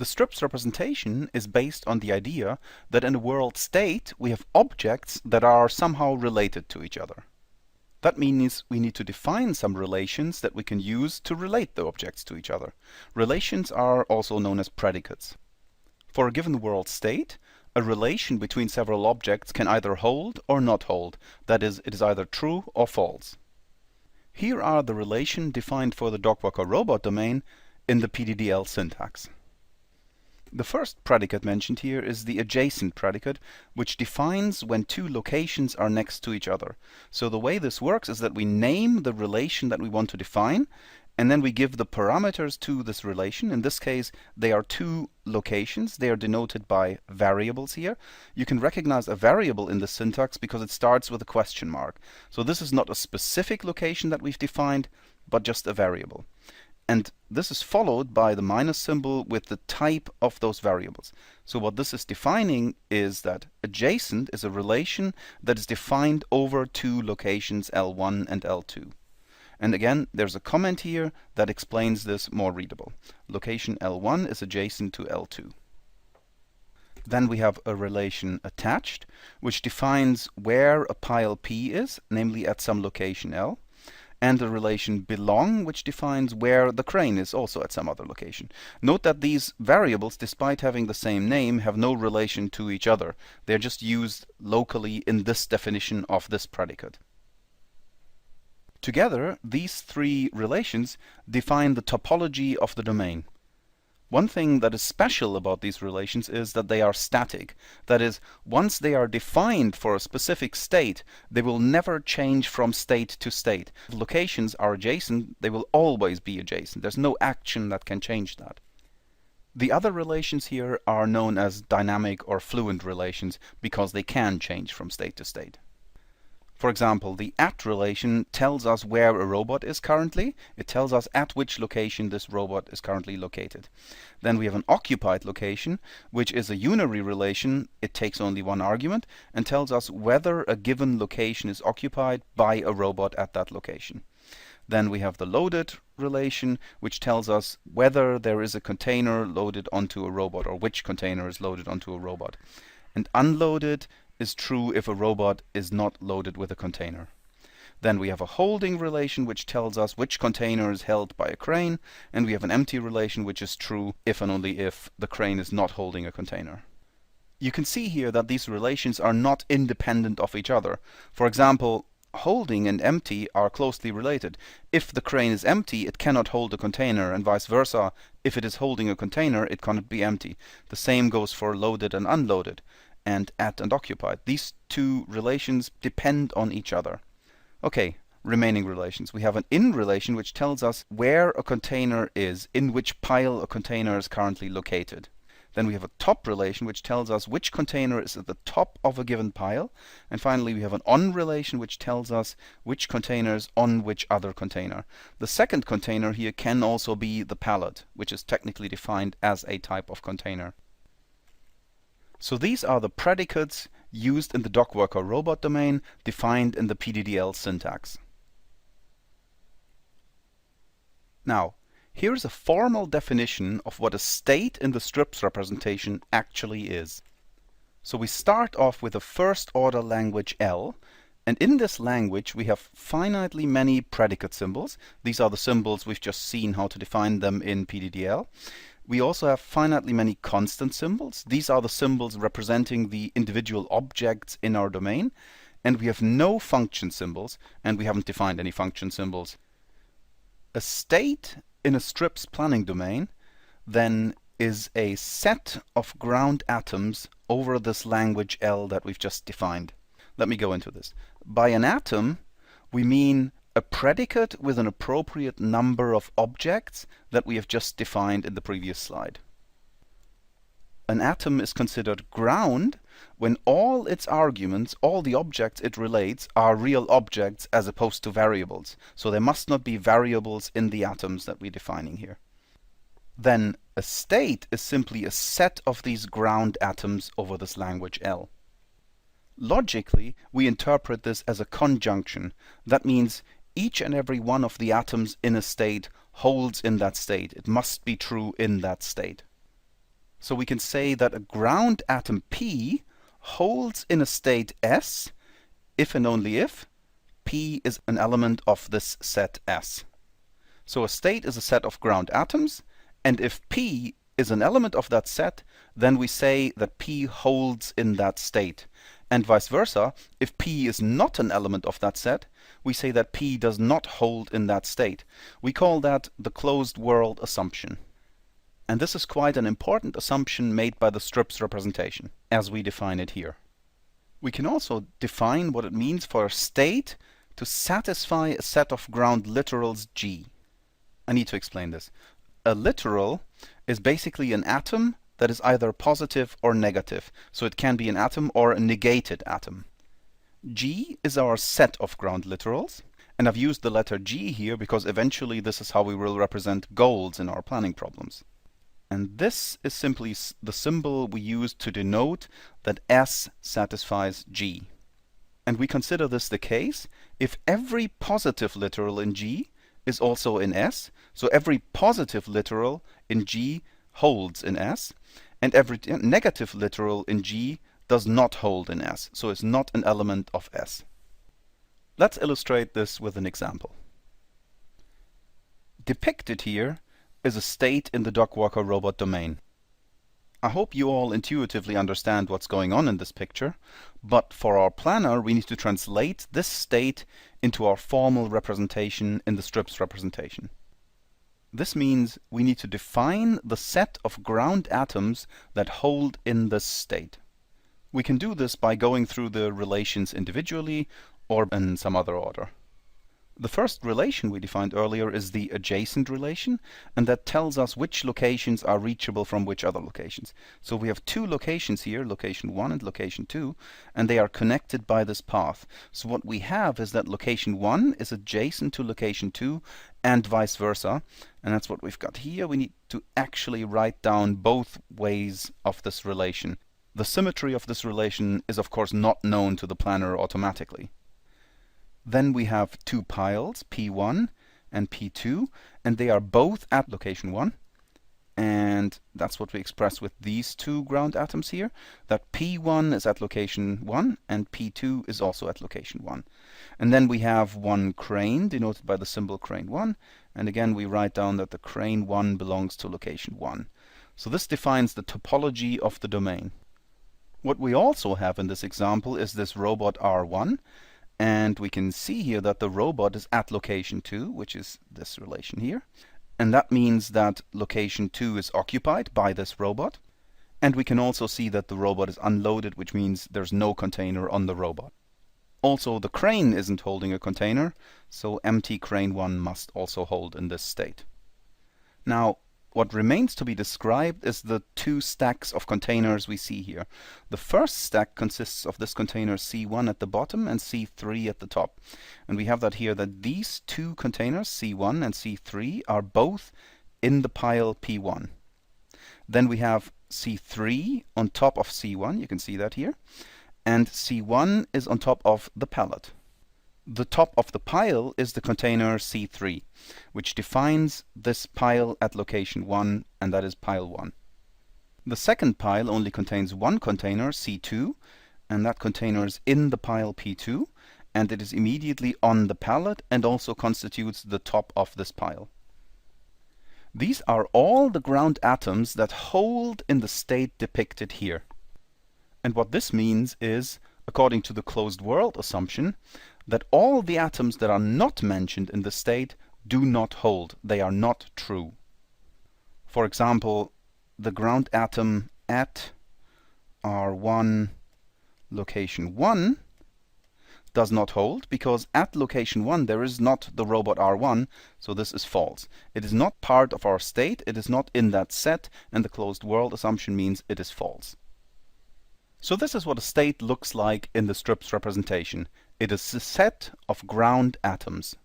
The strips representation is based on the idea that in a world state we have objects that are somehow related to each other. That means we need to define some relations that we can use to relate the objects to each other. Relations are also known as predicates. For a given world state, a relation between several objects can either hold or not hold. That is, it is either true or false. Here are the relation defined for the dog-walker robot domain in the PDDL syntax. The first predicate mentioned here is the adjacent predicate, which defines when two locations are next to each other. So the way this works is that we name the relation that we want to define, and then we give the parameters to this relation. In this case, they are two locations. They are denoted by variables here. You can recognize a variable in the syntax because it starts with a question mark. So this is not a specific location that we've defined, but just a variable. And this is followed by the minus symbol with the type of those variables. So what this is defining is that adjacent is a relation that is defined over two locations L1 and L2. And again, there's a comment here that explains this more readable. Location L1 is adjacent to L2. Then we have a relation attached, which defines where a pile P is, namely at some location L. And the relation belong, which defines where the crane is, also at some other location. Note that these variables, despite having the same name, have no relation to each other. They're just used locally in this definition of this predicate. Together, these three relations define the topology of the domain. One thing that is special about these relations is that they are static. That is, once they are defined for a specific state, they will never change from state to state. If locations are adjacent, they will always be adjacent. There's no action that can change that. The other relations here are known as dynamic or fluent relations because they can change from state to state. For example, the at relation tells us where a robot is currently. It tells us at which location this robot is currently located. Then we have an occupied location, which is a unary relation. It takes only one argument and tells us whether a given location is occupied by a robot at that location. Then we have the loaded relation, which tells us whether there is a container loaded onto a robot or which container is loaded onto a robot. And unloaded is true if a robot is not loaded with a container. Then we have a holding relation, which tells us which container is held by a crane, and we have an empty relation, which is true if and only if the crane is not holding a container. You can see here that these relations are not independent of each other. For example, holding and empty are closely related. If the crane is empty, it cannot hold a container, and vice versa. If it is holding a container, it cannot be empty. The same goes for loaded and unloaded, and at and occupied. These two relations depend on each other. Okay, remaining relations. We have an in relation, which tells us where a container is, in which pile a container is currently located. Then we have a top relation, which tells us which container is at the top of a given pile. And finally, we have an on relation, which tells us which container is on which other container. The second container here can also be the pallet, which is technically defined as a type of container. So these are the predicates used in the dog-walker robot domain defined in the PDDL syntax. Now, here is a formal definition of what a state in the strips representation actually is. So we start off with a first-order language L, and in this language we have finitely many predicate symbols. These are the symbols we've just seen how to define them in PDDL. We also have finitely many constant symbols. These are the symbols representing the individual objects in our domain. And we have no function symbols, and we haven't defined any function symbols. A state in a strips planning domain then is a set of ground atoms over this language L that we've just defined. Let me go into this. By an atom, we mean a predicate with an appropriate number of objects that we have just defined in the previous slide. An atom is considered ground when all its arguments, all the objects it relates, are real objects as opposed to variables. So there must not be variables in the atoms that we're defining here. Then a state is simply a set of these ground atoms over this language L. Logically, we interpret this as a conjunction. That means each and every one of the atoms in a state holds in that state. It must be true in that state. So we can say that a ground atom P holds in a state S if and only if P is an element of this set S. So a state is a set of ground atoms, and if P is an element of that set, then we say that P holds in that state. And vice versa, if P is not an element of that set, we say that P does not hold in that state. We call that the closed world assumption. And this is quite an important assumption made by the Stripes representation, as we define it here. We can also define what it means for a state to satisfy a set of ground literals G. I need to explain this. A literal is basically an atom that is either positive or negative, so it can be an atom or a negated atom. G is our set of ground literals, and I've used the letter G here because eventually this is how we will represent goals in our planning problems. And this is simply the symbol we use to denote that S satisfies G. And we consider this the case if every positive literal in G is also in S, so every positive literal in G holds in S, and every negative literal in G does not hold in S, so it's not an element of S. Let's illustrate this with an example. Depicted here is a state in the Dogwalker robot domain. I hope you all intuitively understand what's going on in this picture, but for our planner we need to translate this state into our formal representation in the Stripes representation. This means we need to define the set of ground atoms that hold in this state. We can do this by going through the relations individually or in some other order. The first relation we defined earlier is the adjacent relation, and that tells us which locations are reachable from which other locations. So we have two locations here, location 1 and location 2, and they are connected by this path. So what we have is that location 1 is adjacent to location 2 and vice versa, and that's what we've got here. We need to actually write down both ways of this relation. The symmetry of this relation is of course not known to the planner automatically. Then we have two piles, P1 and P2, and they are both at location 1. And that's what we express with these two ground atoms here, that P1 is at location 1 and P2 is also at location 1. And then we have one crane, denoted by the symbol crane 1, and again we write down that the crane 1 belongs to location 1. So this defines the topology of the domain. What we also have in this example is this robot R1, and we can see here that the robot is at location 2, which is this relation here. And that means that location 2 is occupied by this robot. And we can also see that the robot is unloaded, which means there's no container on the robot. Also, the crane isn't holding a container, so empty crane 1 must also hold in this state. Now, what remains to be described is the two stacks of containers we see here. The first stack consists of this container C1 at the bottom and C3 at the top. And we have that here, that these two containers, C1 and C3, are both in the pile P1. Then we have C3 on top of C1, you can see that here, and C1 is on top of the pallet. The top of the pile is the container C3, which defines this pile at location 1, and that is pile 1. The second pile only contains one container, C2, and that container is in the pile P2, and it is immediately on the pallet and also constitutes the top of this pile. These are all the ground atoms that hold in the state depicted here. And what this means is, according to the closed world assumption, that all the atoms that are not mentioned in the state do not hold. They are not true. For example, the ground atom at R1 location 1 does not hold, because at location 1 there is not the robot R1, so this is false. It is not part of our state, it is not in that set, and the closed world assumption means it is false. So this is what a state looks like in the Stripes representation. It is a set of ground atoms.